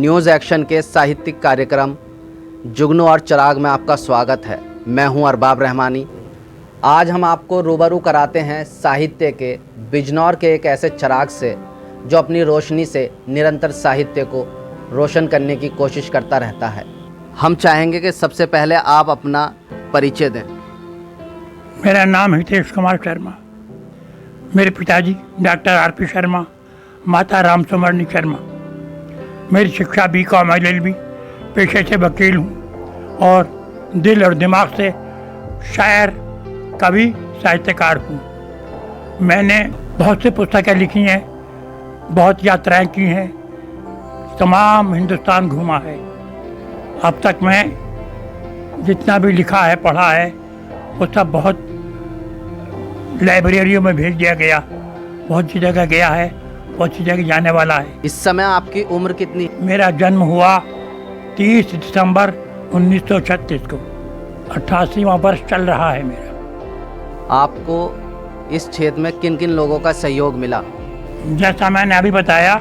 News action के साहित्यिक कार्यक्रम जुगनू और चिराग में आपका स्वागत है। मैं हूं अरबाब रहमानी। आज हम आपको रूबरू कराते हैं साहित्य के बिजनौर के एक ऐसे चिराग से जो अपनी रोशनी से निरंतर साहित्य को रोशन करने की कोशिश करता रहता है। हम चाहेंगे कि सबसे पहले आप अपना परिचय दें। मेरा नाम हितेश कुमार शर्मा। मेरे पिताजी डॉक्टर आर.पी. शर्मा, माता रामसुमरनी शर्मा। मेरी शिक्षा B.Com LLB, पेशे से वकील हूँ और दिल और दिमाग से शायर, कवि, साहित्यकार हूँ। मैंने बहुत सी पुस्तकें लिखी हैं, बहुत यात्राएं की हैं, तमाम हिंदुस्तान घूमा है। अब तक मैं जितना भी लिखा है, पढ़ा है, वो सब बहुत लाइब्रेरियों में भेज दिया गया, बहुत सी जगह गया है, बहुत सी जगह जाने वाला है। इस समय आपकी उम्र कितनी? मेरा जन्म हुआ 30 दिसंबर 1936 को। 88वां वर्ष चल रहा है मेरा। आपको इस क्षेत्र में किन किन लोगों का सहयोग मिला? जैसा मैंने अभी बताया,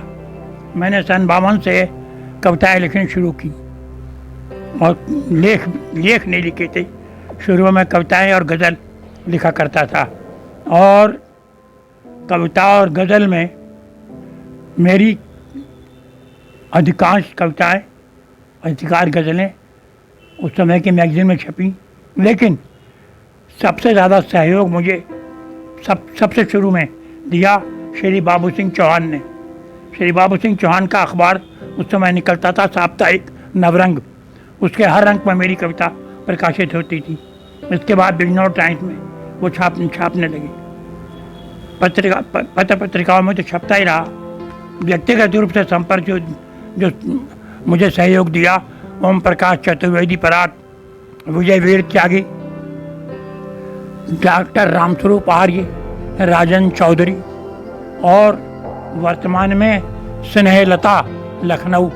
मैंने सन 52 से कविताएं लिखनी शुरू की और लेख नहीं लिखे थे। शुरू में कविताएं और गज़ल लिखा करता था और कविता और गज़ल में मेरी अधिकांश कविताएं, अधिकांश गज़लें उस समय की मैगज़ीन में छपी। लेकिन सबसे ज़्यादा सहयोग मुझे सबसे शुरू में दिया श्री बाबू सिंह चौहान ने। श्री बाबू सिंह चौहान का अखबार उस समय निकलता था, साप्ताहिक नवरंग। उसके हर अंक में मेरी कविता प्रकाशित होती थी। इसके बाद बिजनौर टाइम्स में वो छापने लगे। पत्र पत्रिकाओं में तो छपता ही रहा। व्यक्तिगत रूप से संपर्क जो मुझे सहयोग दिया, ओम प्रकाश चतुर्वेदी पराट, विजय वीर त्यागी, डॉक्टर रामस्वरूप आर्य, राजन चौधरी और वर्तमान में स्नेहलता लखनऊ,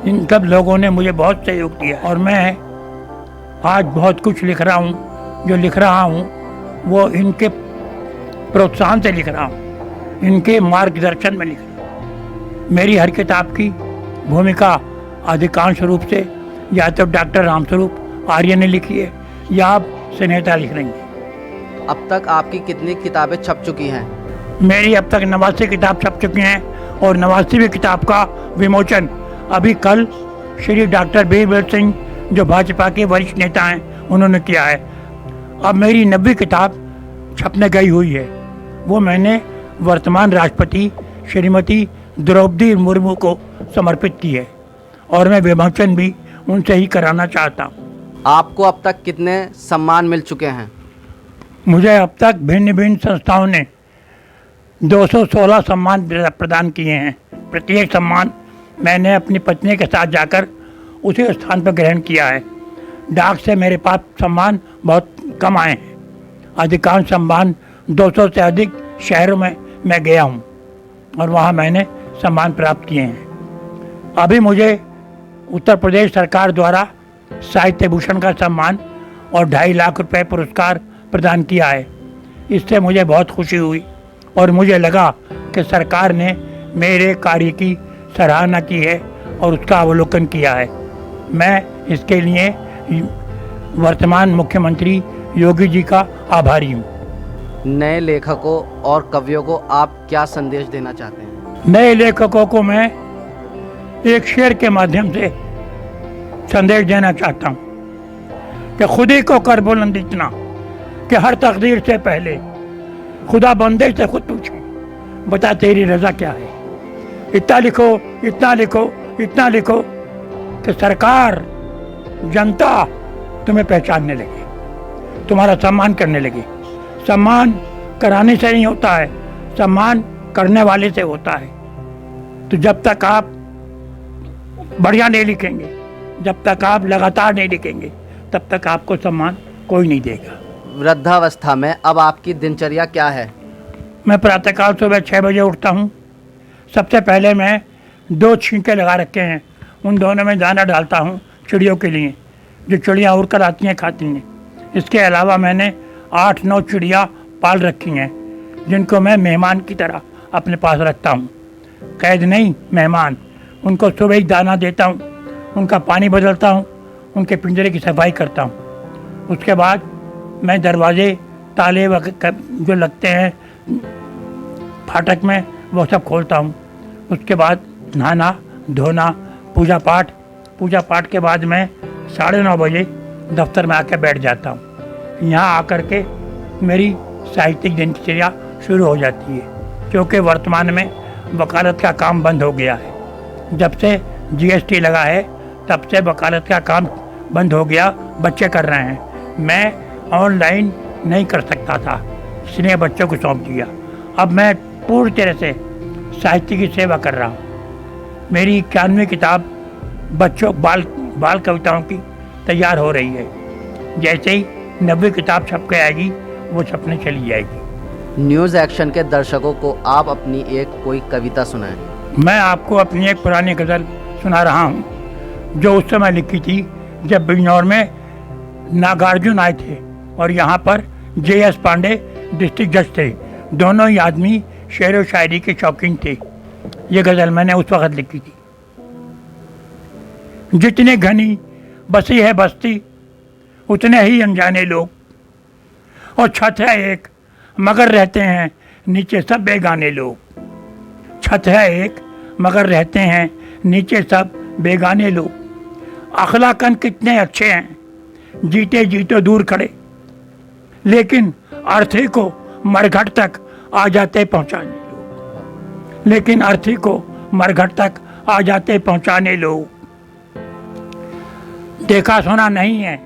इन सब लोगों ने मुझे बहुत सहयोग दिया। और मैं आज बहुत कुछ लिख रहा हूँ। जो लिख रहा हूँ वो इनके प्रोत्साहन से लिख रहा हूँ, इनके मार्गदर्शन में लिख रहा हूँ। मेरी हर किताब की भूमिका अधिकांश रूप से या तो डॉक्टर रामस्वरूप आर्य ने लिखी है या आप स्नेहता लिख रही हैं। अब तक आपकी कितनी किताबें छप चुकी हैं? मेरी अब तक 89 किताब छप चुकी हैं और 89वीं किताब का विमोचन अभी कल श्री डॉक्टर वीरभद्र सिंह, जो भाजपा के वरिष्ठ नेता हैं, उन्होंने किया है। अब मेरी 90वीं किताब छपने गई हुई है। वो मैंने वर्तमान राष्ट्रपति श्रीमती द्रौपदी मुर्मू को समर्पित की है और मैं विमोचन भी उनसे ही कराना चाहता हूँ। आपको अब तक कितने सम्मान मिल चुके हैं? मुझे अब तक भिन्न भिन्न संस्थाओं ने 216 सम्मान प्रदान किए हैं। प्रत्येक सम्मान मैंने अपनी पत्नी के साथ जाकर उसी स्थान पर ग्रहण किया है। डाक से मेरे पास सम्मान बहुत कम आए हैं। अधिकांश सम्मान 200 से अधिक शहरों में मैं गया हूँ और वहाँ मैंने सम्मान प्राप्त किए हैं। अभी मुझे उत्तर प्रदेश सरकार द्वारा साहित्य भूषण का सम्मान और 2.5 लाख रुपए पुरस्कार प्रदान किया है। इससे मुझे बहुत खुशी हुई और मुझे लगा कि सरकार ने मेरे कार्य की सराहना की है और उसका अवलोकन किया है। मैं इसके लिए वर्तमान मुख्यमंत्री योगी जी का आभारी हूँ। नए लेखकों और कवियों को आप क्या संदेश देना चाहते हैं? नए लेखकों को मैं एक शेर के माध्यम से संदेश देना चाहता हूँ कि खुदी को कर बुलंद इतना कि हर तकदीर से पहले खुदा बंदे से खुद पूछे, बता तेरी रजा क्या है। इतना लिखो, इतना लिखो, इतना लिखो कि सरकार, जनता तुम्हें पहचानने लगे, तुम्हारा सम्मान करने लगे। सम्मान कराने से नहीं होता है, सम्मान करने वाले से होता है। तो जब तक आप बढ़िया नहीं लिखेंगे, जब तक आप लगातार नहीं लिखेंगे, तब तक आपको सम्मान कोई नहीं देगा। वृद्धावस्था में अब आपकी दिनचर्या क्या है? मैं प्रातःकाल सुबह 6 बजे उठता हूँ। सबसे पहले मैं 2 छींके लगा रखे हैं, उन दोनों में दाना डालता हूँ चिड़ियों के लिए, जो चिड़ियाँ उड़ कर आती हैं, खाती हैं। इसके अलावा मैंने 8-9 चिड़िया पाल रखी हैं, जिनको मैं मेहमान की तरह अपने पास रखता हूँ। कैद नहीं, मेहमान। उनको सुबह ही दाना देता हूँ, उनका पानी बदलता हूँ, उनके पिंजरे की सफाई करता हूँ। उसके बाद मैं दरवाजे ताले जो लगते हैं फाटक में वो सब खोलता हूँ। उसके बाद नहाना धोना, पूजा पाठ के बाद मैं 9:30 बजे दफ्तर में आकर बैठ जाता हूँ। यहाँ आकर के मेरी साहित्यिक दिनचर्या शुरू हो जाती है, क्योंकि वर्तमान में वकालत का काम बंद हो गया है। जब से GST लगा है तब से वकालत का काम बंद हो गया, बच्चे कर रहे हैं। मैं ऑनलाइन नहीं कर सकता था, इसलिए बच्चों को सौंप दिया। अब मैं पूरी तरह से साहित्य की सेवा कर रहा हूँ। मेरी 91वीं किताब बच्चों बाल कविताओं की तैयार हो रही है। जैसे ही 90वीं किताब छप के आएगी वो छपने चली जाएगी। न्यूज़ एक्शन के दर्शकों को आप अपनी एक कोई कविता सुनाएं। मैं आपको अपनी एक पुरानी गज़ल सुना रहा हूँ, जो उस समय लिखी थी जब बिजनौर में नागार्जुन आए थे और यहाँ पर JS पांडे डिस्ट्रिक्ट जज थे। दोनों ही आदमी शेर व शायरी के शौकीन थे। ये गज़ल मैंने उस वक़्त लिखी थी। जितने घनी बसी है बस्ती उतने ही अनजाने लोग, और छत है एक मगर रहते हैं नीचे सब बेगाने लोग। छत है एक मगर रहते हैं नीचे सब बेगाने लोग। अखलाकन कितने अच्छे हैं जीते जीते दूर खड़े, लेकिन अर्थी को मरघट तक आ जाते पहुंचाने लोग। लेकिन अर्थी को मरघट तक आ जाते पहुंचाने लोग। देखा सुना नहीं है,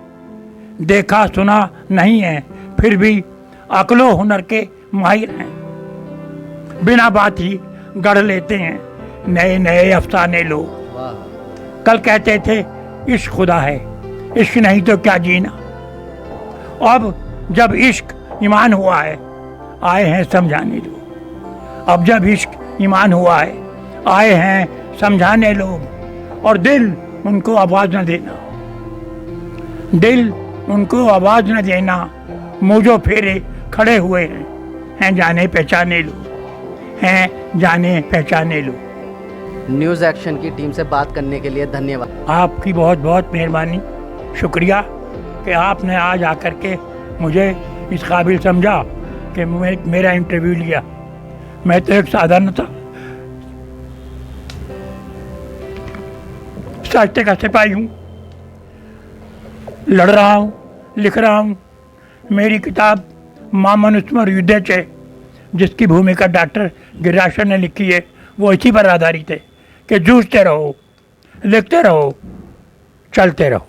देखा सुना नहीं है, फिर भी अक्लो हुनर के माहिर हैं। बिना बात ही गढ़ लेते हैं नए नए अफसाने लोग। कल कहते थे इश्क खुदा है, इश्क नहीं तो क्या जीना। अब जब इश्क ईमान हुआ है आए हैं समझाने लोग। अब जब इश्क ईमान हुआ है आए हैं समझाने लोग। और दिल उनको आवाज़ न देना, दिल उनको आवाज़ न देना। मुझो फेरे खड़े हुए हैं जाने पहचाने लोग, हैं जाने पहचाने लोग। न्यूज़ एक्शन की टीम से बात करने के लिए धन्यवाद। आपकी बहुत बहुत मेहरबानी, शुक्रिया कि आपने आज आकर के मुझे इस काबिल समझा कि मेरा इंटरव्यू लिया। मैं तो एक साधारण था साहित्य का सिपाही हूँ, लड़ रहा हूँ, लिख रहा हूँ। मेरी किताब मां मनुस्मर युद्धे, जिसकी भूमिका डॉक्टर गिरिराज ने लिखी है, वो इसी पर आधारित है कि जूझते रहो, लिखते रहो, चलते रहो।